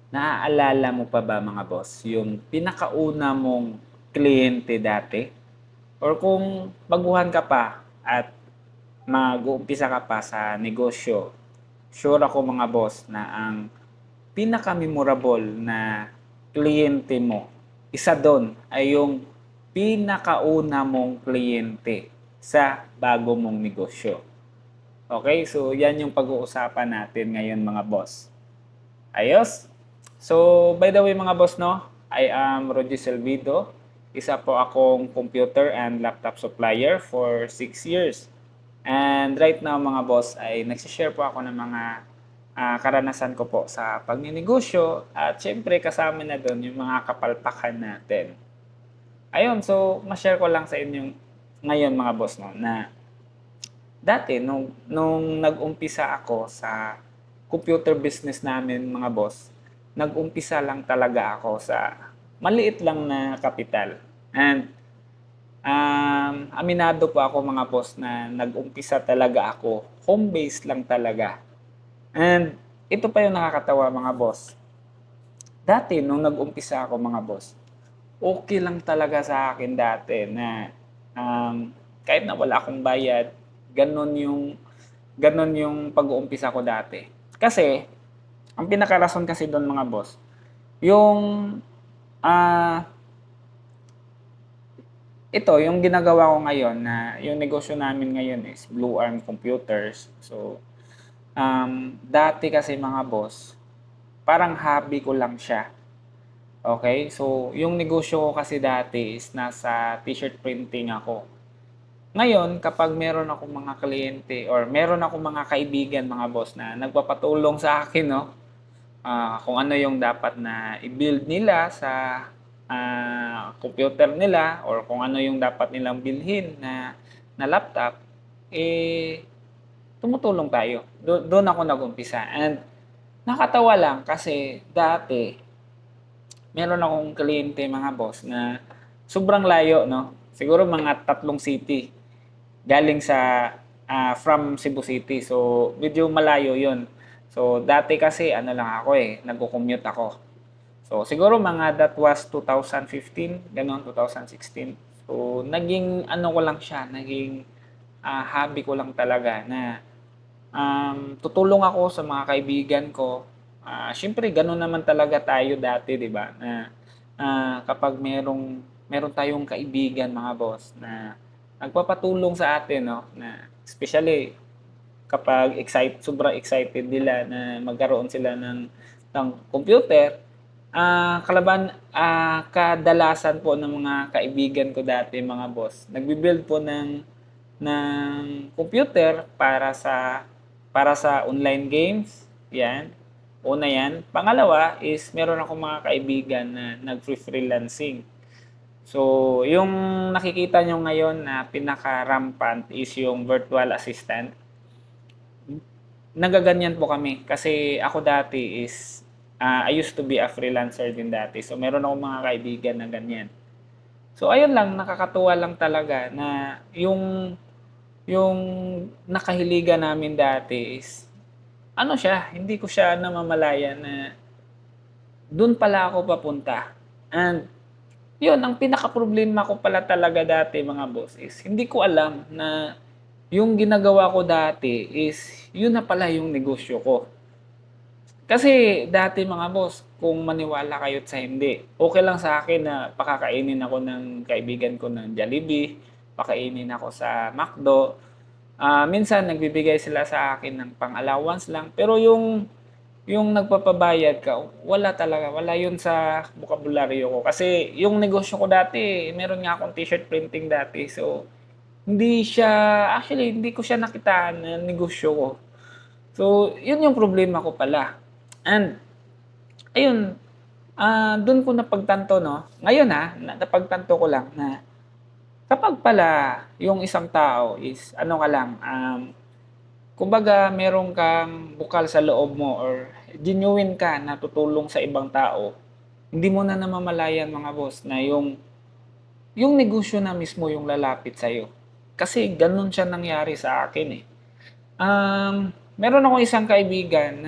Naaalala mo pa ba mga boss, yung pinakauna mong kliyente dati? Or kung baguhan ka pa at mag-uumpisa ka pa sa negosyo, sure ako mga boss na ang pinaka-memorable na kliyente mo, isa doon ay yung pinakauna mong kliyente sa bago mong negosyo. Okay, so yan yung pag-uusapan natin ngayon mga boss. Ayos? So, by the way mga boss, no? I am Roger Selvido. Isa po akong computer and laptop supplier for 6 years. And right now mga boss ay nagsishare po ako ng mga karanasan ko po sa pagninegosyo at syempre kasama na doon yung mga kapalpakan natin. Ayun, so ma-share ko lang sa inyo ngayon mga boss no, na dati nung nag-umpisa ako sa computer business namin mga boss, nag-umpisa lang talaga ako sa maliit lang na kapital. And aminado po ako mga boss na nag-umpisa talaga ako, home base lang talaga. And ito pa yung nakakatawa mga boss. Dati nung nag-umpisa ako mga boss, okay lang talaga sa akin dati na kahit na wala akong bayad, ganun yung pag-uumpisa ko dati. Kasi ang pinakarason kasi doon mga boss, yung ah ito yung ginagawa ko ngayon na yung negosyo namin ngayon is Blue Arm Computers. So dati kasi mga boss, parang hobby ko lang siya. Okay? So, yung negosyo ko kasi dati is nasa t-shirt printing ako. Ngayon, kapag meron akong mga kliyente or meron akong mga kaibigan, mga boss na nagpapatulong sa akin, no? Kung ano yung dapat na i-build nila sa computer nila or kung ano yung dapat nilang bilhin na laptop, eh, tumutulong tayo. Doon ako nag-umpisa. And nakatawa lang kasi dati, meron akong kliyente mga boss na sobrang layo, no? Siguro mga 3 city galing sa from Cebu City. So, medyo malayo 'yon. So, dati kasi ano lang ako nagko-commute ako. So, siguro mga that was 2015, gano'n, 2016. So, naging ano ko lang siya, naging hobby ko lang talaga na tutulong ako sa mga kaibigan ko. Siyempre gano'n naman talaga tayo dati, 'di ba? Na kapag meron tayong kaibigan mga boss na nagpapatulong sa atin, no? Na especially kapag sobrang excited nila na magkaroon sila ng computer, kadalasan po ng mga kaibigan ko dati mga boss, nagbi-build po ng computer para sa online games, 'yan. Una 'yan. Pangalawa is meron akong mga kaibigan na nagfi-freelancing. So, yung nakikita nyo ngayon na pinaka-rampant is yung virtual assistant. Nagaganyan po kami kasi ako dati is I used to be a freelancer din dati. So, meron akong mga kaibigan na ganyan. So, ayun lang, nakakatuwa lang talaga na yung nakahiligan namin dati is ano siya, hindi ko siya namamalayan na doon pala ako papunta. And yun, ang pinaka-problema ko pala talaga dati mga boss is hindi ko alam na yung ginagawa ko dati is yun na pala yung negosyo ko. Kasi dati mga boss, kung maniwala kayo't sa hindi, okay lang sa akin na pakakainin ako ng kaibigan ko ng Jollibee, pakainin ako sa McDo. Minsan nagbibigay sila sa akin ng pang-allowance lang, pero yung nagpapabayad ka, wala talaga, wala yun sa bokabularyo ko. Kasi yung negosyo ko dati, meron nga akong t-shirt printing dati. So, hindi ko siya nakitaan na negosyo ko. So, yun yung problema ko pala. And, ayun, doon ko napagtanto, no? Ngayon napagtanto ko lang na kapag pala yung isang tao is, ano ka lang, kumbaga meron kang bukal sa loob mo or genuine ka na tutulong sa ibang tao, hindi mo na namamalayan mga boss na yung negosyo na mismo yung lalapit sa'yo. Kasi ganun siya nangyari sa akin eh. Meron ako isang kaibigan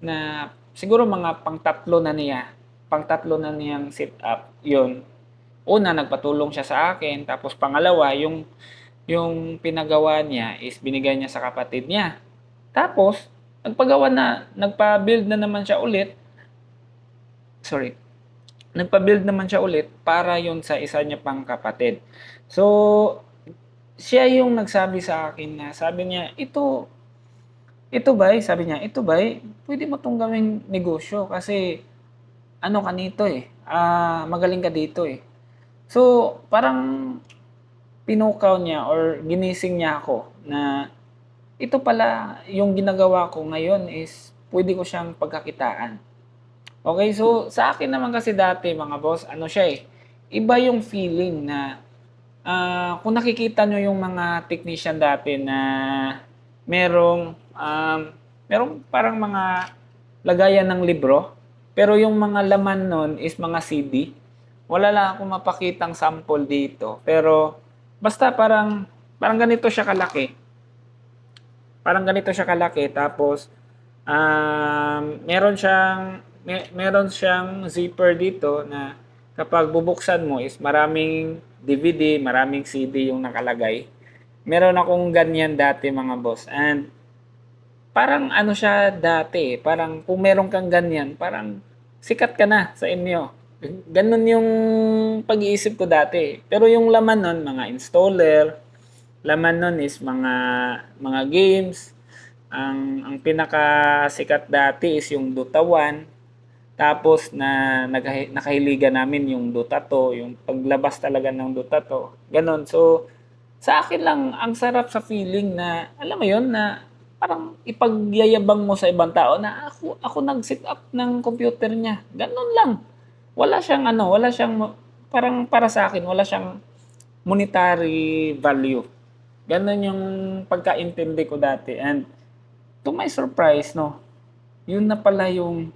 na siguro mga pang-tatlo na niyang sit-up, 'yun. Una, nagpatulong siya sa akin, tapos pangalawa, yung pinagawa niya is binigay niya sa kapatid niya. Tapos, nagpa-build na naman siya ulit, sorry, nagpa-build naman siya ulit para yun sa isa niya pang kapatid. So, siya yung nagsabi sa akin na, sabi niya, ito ba, sabi niya, ito ba, pwede mo tong gawing negosyo kasi ano ka nito magaling ka dito eh. So, parang pinukaw niya or ginising niya ako na ito pala yung ginagawa ko ngayon is pwede ko siyang pagkakitaan. Okay, so sa akin naman kasi dati mga boss, ano siya iba yung feeling na kung nakikita nyo yung mga technician dati na merong, merong parang mga lagayan ng libro, pero yung mga laman nun is mga CD. Wala lang akong mapakitang sample dito, pero basta parang ganito siya kalaki. Parang ganito siya kalaki, tapos meron siyang zipper dito na kapag bubuksan mo is maraming DVD, maraming CD yung nakalagay. Meron akong ganyan dati mga boss. And parang ano siya dati, parang kung meron kang ganyan, parang sikat ka na sa inyo. Ganun yung pag-iisip ko dati. Pero yung laman nun, mga installer, laman nun is mga games. Ang pinakasikat dati is yung Dota 1. Tapos nakahiligan namin yung Dota 2, yung paglabas talaga ng Dota 2. Ganon. So, sa akin lang, ang sarap sa feeling na, alam mo yon na parang ipagyayabang mo sa ibang tao na ako nag-set up ng computer niya. Ganon lang. Wala siyang, parang para sa akin, wala siyang monetary value. Ganon yung pagkaintindi ko dati. And to my surprise, no, yun na pala yung,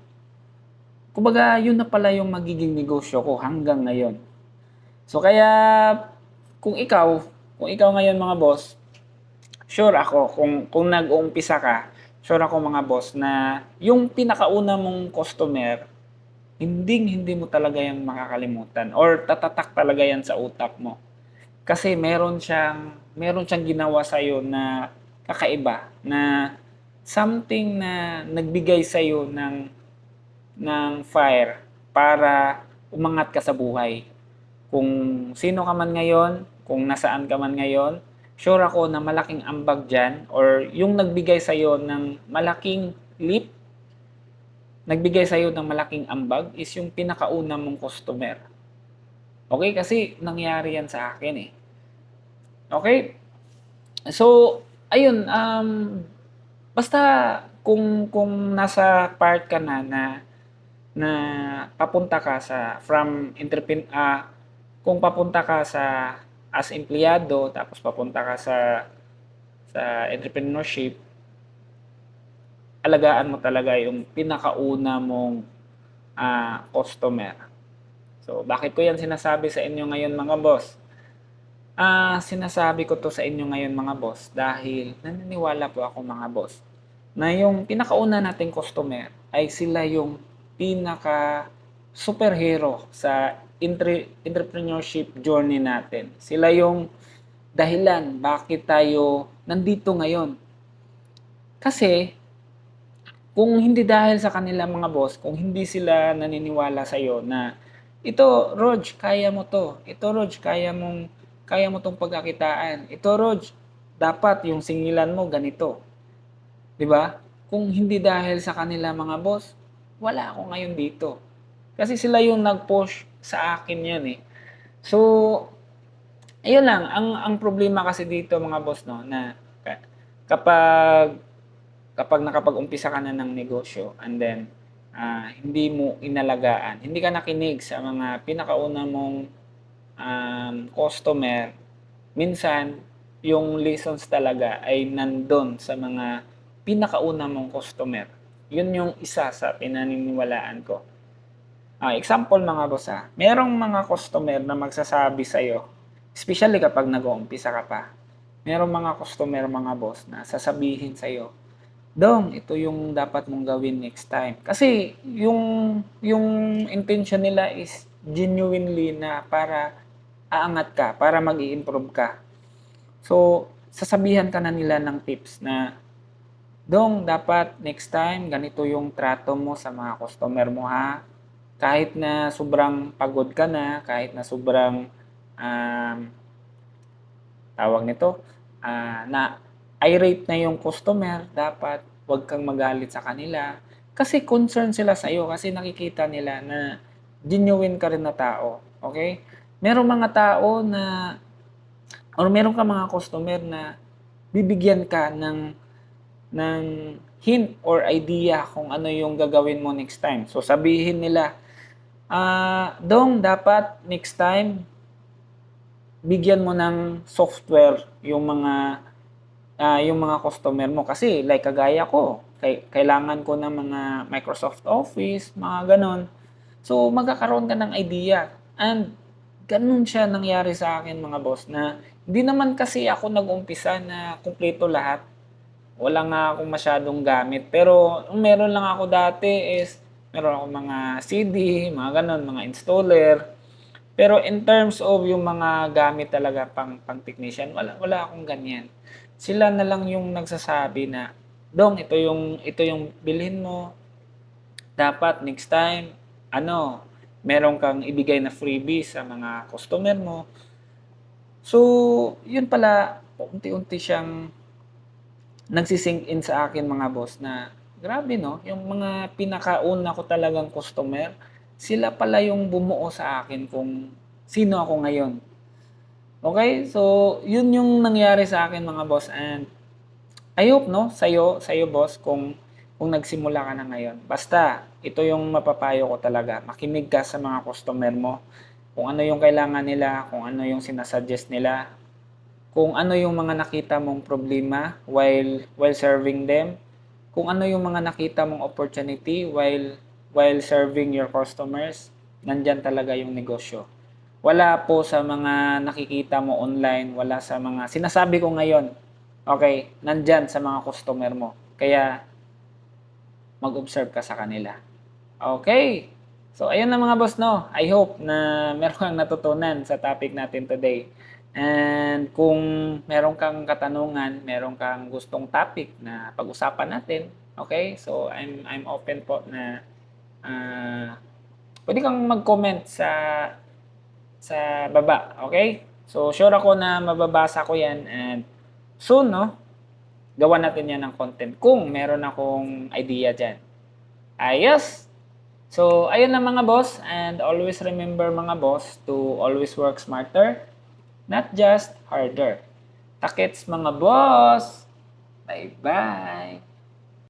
kumbaga, yun na pala yung magiging negosyo ko hanggang ngayon. So kaya, kung ikaw ngayon mga boss, sure ako, kung nag-uumpisa ka, sure ako mga boss na yung pinakauna mong customer, hindi mo talaga yan makakalimutan or tatatak talaga yan sa utak mo. Kasi meron siyang ginawa sa iyo na kakaiba, na something na nagbigay sa iyo ng fire para umangat ka sa buhay. Kung sino ka man ngayon, kung nasaan ka man ngayon, sure ako na malaking ambag dyan or yung nagbigay sa'yo ng malaking leap, nagbigay sa'yo ng malaking ambag is yung pinakauna mong customer. Okay? Kasi nangyari yan sa akin Okay? So, ayun, basta kung nasa part ka na papunta ka kung papunta ka sa as empleyado tapos papunta ka sa entrepreneurship, alagaan mo talaga yung pinakauna mong customer. So, bakit ko yan sinasabi sa inyo ngayon mga boss? Sinasabi ko to sa inyo ngayon mga boss dahil naniniwala po ako mga boss na yung pinakauna nating customer ay sila yung pinaka superhero sa entrepreneurship journey natin. Sila yung dahilan bakit tayo nandito ngayon. Kasi kung hindi dahil sa kanila mga boss, kung hindi sila naniniwala sa iyo na ito Rog, kaya mo to. Ito Rog, kaya mo tong pagkakitaan. Ito Rog, dapat yung singilan mo ganito. 'Di ba? Kung hindi dahil sa kanila mga boss, wala ako ngayon dito. Kasi sila yung nag-push sa akin yan So, ayun lang. Ang problema kasi dito mga boss, no, na kapag nakapag-umpisa ka na ng negosyo and then hindi mo inalagaan, hindi ka nakinig sa mga pinakauna mong customer, minsan yung lessons talaga ay nandun sa mga pinakauna mong customer. Yun yung isa sa pinaniniwalaan ko. Example mga boss merong mga customer na magsasabi sa'yo, especially kapag nag-uumpisa ka pa, merong mga customer mga boss na sasabihin sa'yo, Dong, ito yung dapat mong gawin next time. Kasi yung intention nila is genuinely na para aangat ka, para mag-i-improve ka. So, sasabihan ka na nila ng tips na, Dong, dapat next time ganito yung trato mo sa mga customer mo ha. Kahit na sobrang pagod ka na, kahit na sobrang um, tawag nito, na irate na yung customer, dapat huwag kang magalit sa kanila. Kasi concern sila sa iyo kasi nakikita nila na genuine ka rin na tao. Okay? Merong mga tao na or meron ka mga customer na bibigyan ka ng hint or idea kung ano yung gagawin mo next time. So sabihin nila, Dong, dapat next time bigyan mo ng software yung mga customer mo kasi like kagaya ko, kailangan ko ng mga Microsoft Office, mga ganon. So magkakaroon ka ng idea. And ganun siya nangyari sa akin mga boss na hindi naman kasi ako nag-umpisa na kumpleto lahat. Wala nga akong masyadong gamit. Pero ang meron lang ako dati is meron akong mga CD, mga ganon, mga installer. Pero in terms of yung mga gamit talaga pang technician, wala akong ganyan. Sila na lang yung nagsasabi na, Dong, ito yung bilhin mo. Dapat next time, meron kang ibigay na freebie sa mga customer mo. So, yun pala, unti-unti siyang nagsisink in sa akin mga boss na grabe no, yung mga pinakauna ko talagang customer, sila pala yung bumuo sa akin kung sino ako ngayon. Okay? So, yun yung nangyari sa akin mga boss and I hope no, sa'yo boss kung nagsimula ka na ngayon. Basta, ito yung mapapayo ko talaga. Makinig ka sa mga customer mo. Kung ano yung kailangan nila, kung ano yung sinasuggest nila, kung ano yung mga nakita mong problema while serving them, kung ano yung mga nakita mong opportunity while serving your customers, nandyan talaga yung negosyo. Wala po sa mga nakikita mo online, wala sa mga sinasabi ko ngayon. Okay, nandyan sa mga customer mo. Kaya mag-observe ka sa kanila. Okay. So, ayun na mga boss, no? I hope na meron kang natutunan sa topic natin today. And kung meron kang katanungan, meron kang gustong topic na pag-usapan natin, okay? So, I'm open po na pwede kang mag-comment sa baba, okay? So, sure ako na mababasa ko yan and soon, no? Gawa natin yan ng content kung meron akong idea dyan. Ayos! So, ayun na mga boss and always remember mga boss to always work smarter, not just harder. Takits mga boss! Bye-bye!